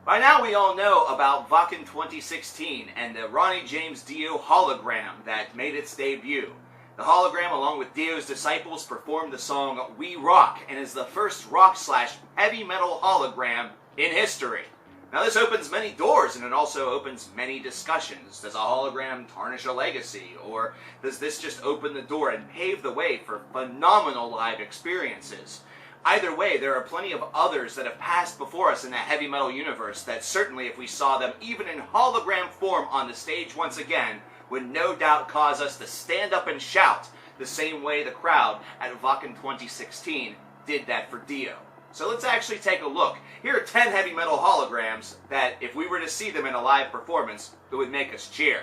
By now we all know about Wacken 2016 and the Ronnie James Dio hologram that made its debut. The hologram, along with Dio's disciples, performed the song We Rock and is the first rock/heavy metal hologram in history. Now this opens many doors, and it also opens many discussions. Does a hologram tarnish a legacy, or does this just open the door and pave the way for phenomenal live experiences? Either way, there are plenty of others that have passed before us in the heavy metal universe that certainly, if we saw them even in hologram form on the stage once again, would no doubt cause us to stand up and shout the same way the crowd at Wacken 2016 did that for Dio. So let's actually take a look. Here are 10 heavy metal holograms that, if we were to see them in a live performance, it would make us cheer.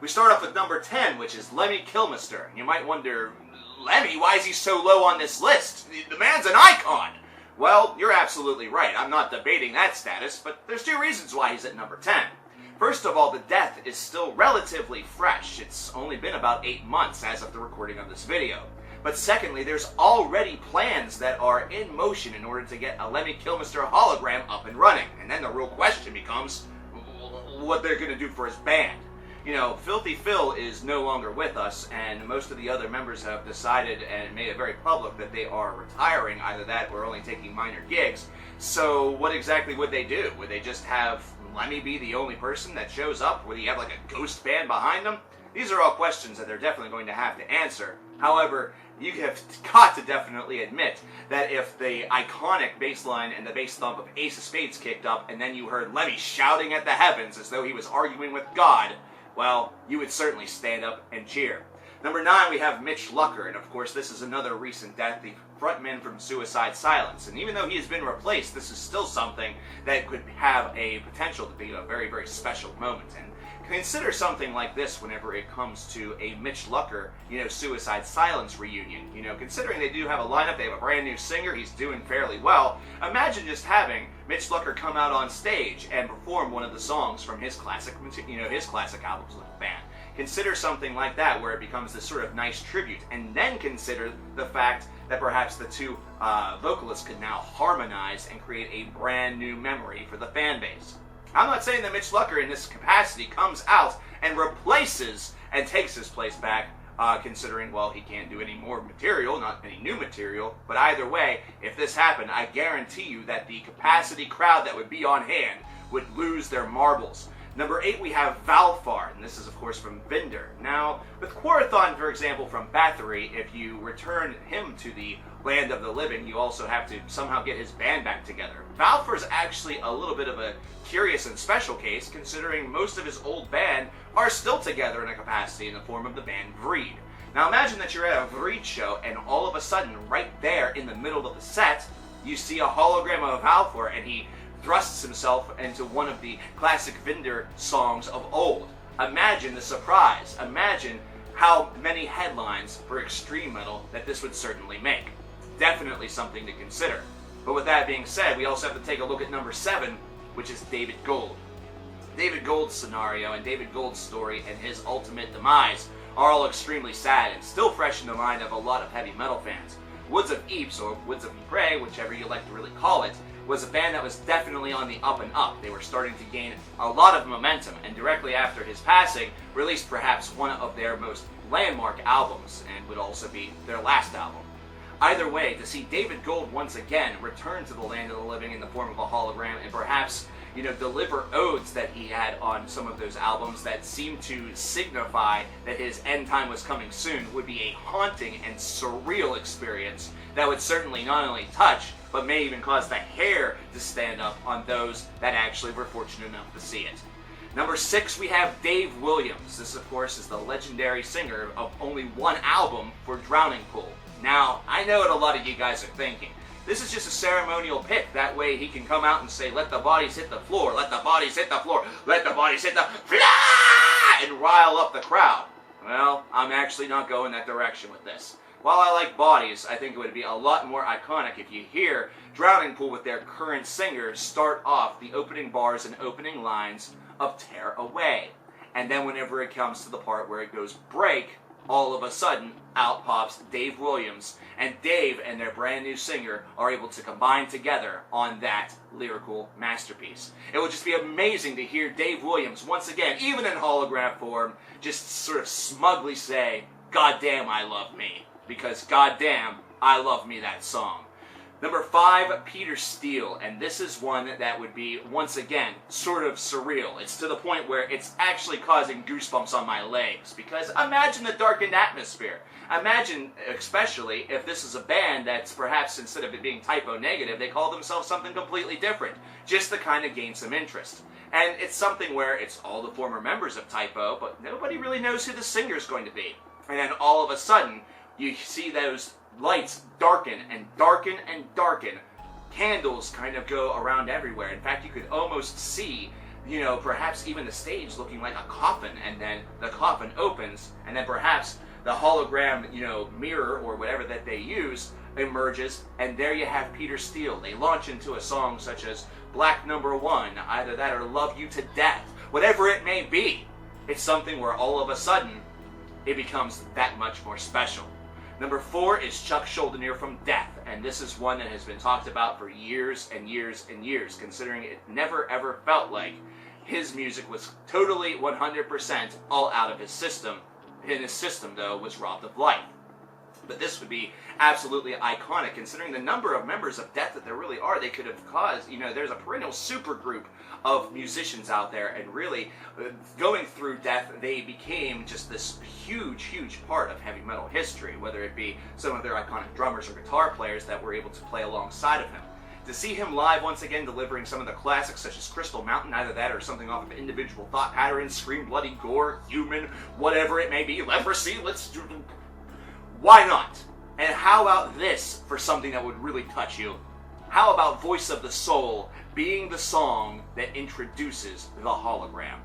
We start off with number 10, which is Lemmy Kilmister. You might wonder, Lemmy, why is he so low on this list? The man's an icon! Well, you're absolutely right. I'm not debating that status, but there's two reasons why he's at number 10. First of all, the death is still relatively fresh. It's only been about 8 months as of the recording of this video. But secondly, there's already plans that are in motion in order to get a Lemmy Kilmister hologram up and running. And then the real question becomes what they're going to do for his band. You know, Filthy Phil is no longer with us, and most of the other members have decided and made it very public that they are retiring. Either that or only taking minor gigs. So what exactly would they do? Would they just have Lemmy be the only person that shows up? Would he have like a ghost band behind him? These are all questions that they're definitely going to have to answer. However, you have got to definitely admit that if the iconic bass line and the bass thump of Ace of Spades kicked up and then you heard Lemmy shouting at the heavens as though he was arguing with God, well, you would certainly stand up and cheer. Number 9, we have Mitch Lucker, and of course this is another recent death, the frontman from Suicide Silence. And even though he has been replaced, this is still something that could have a potential to be a very, very special moment. And consider something like this whenever it comes to a Mitch Lucker, Suicide Silence reunion. Considering they do have a lineup, they have a brand new singer, he's doing fairly well. Imagine just having Mitch Lucker come out on stage and perform one of the songs from his classic, his classic albums with the band. Consider something like that where it becomes this sort of nice tribute, and then consider the fact that perhaps the two vocalists could now harmonize and create a brand new memory for the fan base. I'm not saying that Mitch Lucker in this capacity comes out and replaces and takes his place back, considering, well, he can't do any more material, not any new material, but either way, if this happened, I guarantee you that the capacity crowd that would be on hand would lose their marbles. Number 8, we have Val Farm, and this is, of course, from Vinder. Now, with Quarathon, for example, from Bathory, if you return him to the land of the living, you also have to somehow get his band back together. Valfor is actually a little bit of a curious and special case, considering most of his old band are still together in a capacity in the form of the band Vreed. Now imagine that you're at a Vreed show, and all of a sudden, right there in the middle of the set, you see a hologram of Valfor, and he thrusts himself into one of the classic Vinder songs of old. Imagine the surprise. Imagine how many headlines for extreme metal that this would certainly make. Definitely something to consider. But with that being said, we also have to take a look at number 7, which is David Gould. David Gould's scenario and David Gould's story and his ultimate demise are all extremely sad and still fresh in the mind of a lot of heavy metal fans. Woods of Ypres, or Woods of Ypres, whichever you like to really call it, was a band that was definitely on the up and up. They were starting to gain a lot of momentum, and directly after his passing, released perhaps one of their most landmark albums, and would also be their last album. Either way, to see David Gould once again return to the land of the living in the form of a hologram, and perhaps, deliver odes that he had on some of those albums that seemed to signify that his end time was coming soon, would be a haunting and surreal experience that would certainly not only touch, but may even cause the hair to stand up on those that actually were fortunate enough to see it. Number 6, we have Dave Williams. This, of course, is the legendary singer of only one album for Drowning Pool. Now, I know what a lot of you guys are thinking. This is just a ceremonial pick. That way he can come out and say, let the bodies hit the floor, let the bodies hit the floor, let the bodies hit the floor, and rile up the crowd. Well, I'm actually not going that direction with this. While I like bodies, I think it would be a lot more iconic if you hear Drowning Pool with their current singer start off the opening bars and opening lines of Tear Away. And then whenever it comes to the part where it goes break, all of a sudden, out pops Dave Williams, and Dave and their brand new singer are able to combine together on that lyrical masterpiece. It would just be amazing to hear Dave Williams, once again, even in hologram form, just sort of smugly say, "God damn, I love me," because God damn, I love me that song. Number 5, Peter Steele, and this is one that would be, once again, sort of surreal. It's to the point where it's actually causing goosebumps on my legs, because imagine the darkened atmosphere. Imagine, especially, if this is a band that's perhaps, instead of it being typo negative, they call themselves something completely different, just to kind of gain some interest. And it's something where it's all the former members of Typo, but nobody really knows who the singer's going to be. And then all of a sudden, you see those lights darken and darken and darken. Candles kind of go around everywhere. In fact, you could almost see, perhaps even the stage looking like a coffin, and then the coffin opens, and then perhaps the hologram, mirror or whatever that they use emerges, and there you have Peter Steele. They launch into a song such as Black Number 1, either that or Love You to Death, whatever it may be. It's something where all of a sudden it becomes that much more special. Number 4 is Chuck Schuldiner from Death, and this is one that has been talked about for years and years and years, considering it never ever felt like his music was totally 100% all out of his system. And his system, though, was robbed of life. But this would be absolutely iconic, considering the number of members of Death that there really are. They could have caused, there's a perennial supergroup of musicians out there, and really, going through Death, they became just this huge, huge part of heavy metal history, whether it be some of their iconic drummers or guitar players that were able to play alongside of him. To see him live once again delivering some of the classics such as Crystal Mountain, either that or something off of Individual Thought Patterns, Scream Bloody Gore, Human, whatever it may be, Leprosy, why not? And how about this for something that would really touch you? How about Voice of the Soul being the song that introduces the hologram?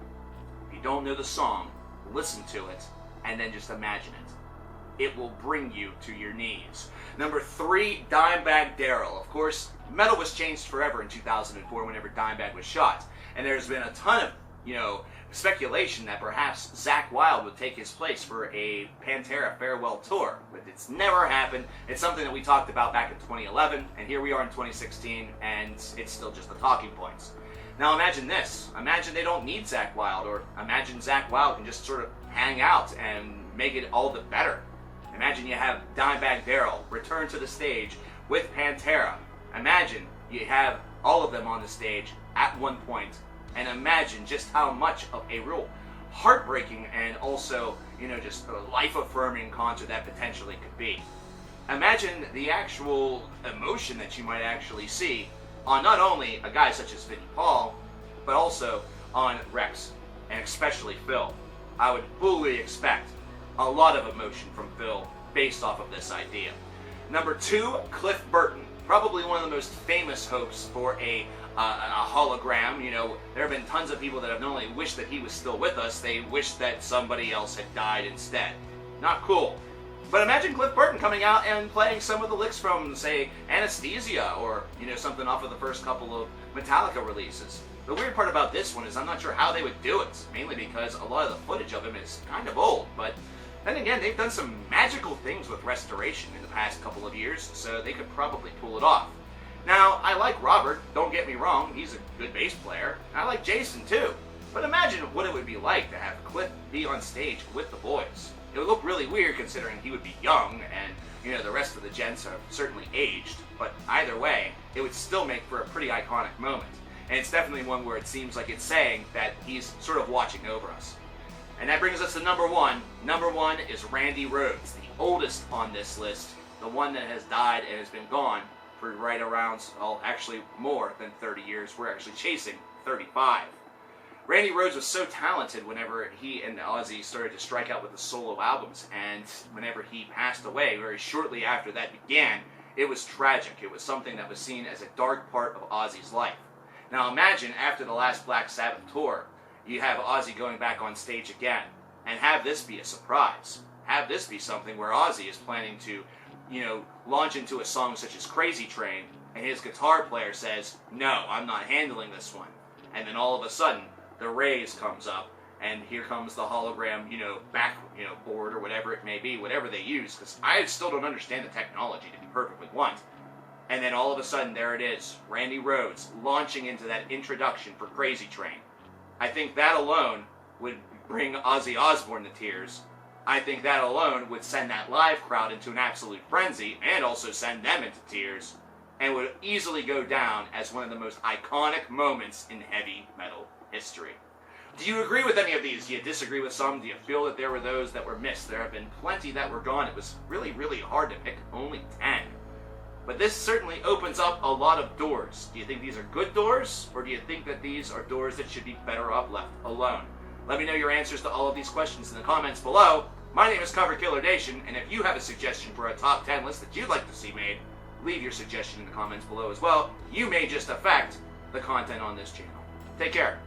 If you don't know the song, listen to it and then just imagine it. It will bring you to your knees. Number 3, Dimebag Darrell. Of course, metal was changed forever in 2004 whenever Dimebag was shot. And there's been a ton of, speculation that perhaps Zakk Wylde would take his place for a Pantera farewell tour. But it's never happened. It's something that we talked about back in 2011, and here we are in 2016, and it's still just the talking points. Now imagine this. Imagine they don't need Zakk Wylde, or imagine Zakk Wylde can just sort of hang out and make it all the better. Imagine you have Dimebag Darrell return to the stage with Pantera. Imagine you have all of them on the stage at one point, and imagine just how much of a real heartbreaking and also, just a life-affirming concert that potentially could be. Imagine the actual emotion that you might actually see on not only a guy such as Vinnie Paul, but also on Rex, and especially Phil. I would fully expect a lot of emotion from Phil based off of this idea. Number 2, Cliff Burton. Probably one of the most famous hopes for a hologram. There have been tons of people that have not only wished that he was still with us, they wish that somebody else had died instead. Not cool. But imagine Cliff Burton coming out and playing some of the licks from, say, Anesthesia, or, something off of the first couple of Metallica releases. The weird part about this one is I'm not sure how they would do it, mainly because a lot of the footage of him is kind of old, but then again, they've done some magical things with restoration in the past couple of years, so they could probably pull it off. Now, I like Robert, don't get me wrong, he's a good bass player. I like Jason too. But imagine what it would be like to have Cliff be on stage with the boys. It would look really weird considering he would be young, and the rest of the gents are certainly aged. But either way, it would still make for a pretty iconic moment. And it's definitely one where it seems like it's saying that he's sort of watching over us. And that brings us to number 1. Number 1 is Randy Rhoads, the oldest on this list, the one that has died and has been gone for right around, actually more than 30 years. We're actually chasing 35. Randy Rhoads was so talented whenever he and Ozzy started to strike out with the solo albums, and whenever he passed away, very shortly after that began, it was tragic. It was something that was seen as a dark part of Ozzy's life. Now imagine after the last Black Sabbath tour, you have Ozzy going back on stage again, and have this be a surprise. Have this be something where Ozzy is planning to, launch into a song such as Crazy Train, and his guitar player says, "No, I'm not handling this one." And then all of a sudden, The Rays comes up, and here comes the hologram, back, board or whatever it may be, whatever they use, because I still don't understand the technology, to be perfectly blunt. And then all of a sudden, there it is, Randy Rhoads launching into that introduction for Crazy Train. I think that alone would bring Ozzy Osbourne to tears. I think that alone would send that live crowd into an absolute frenzy, and also send them into tears, and would easily go down as one of the most iconic moments in heavy metal history. Do you agree with any of these? Do you disagree with some? Do you feel that there were those that were missed? There have been plenty that were gone. It was really, really hard to pick only 10. But this certainly opens up a lot of doors. Do you think these are good doors, or do you think that these are doors that should be better off left alone? Let me know your answers to all of these questions in the comments below. My name is coverkillernation, and if you have a suggestion for a top 10 list that you'd like to see made, leave your suggestion in the comments below as well. You may just affect the content on this channel. Take care.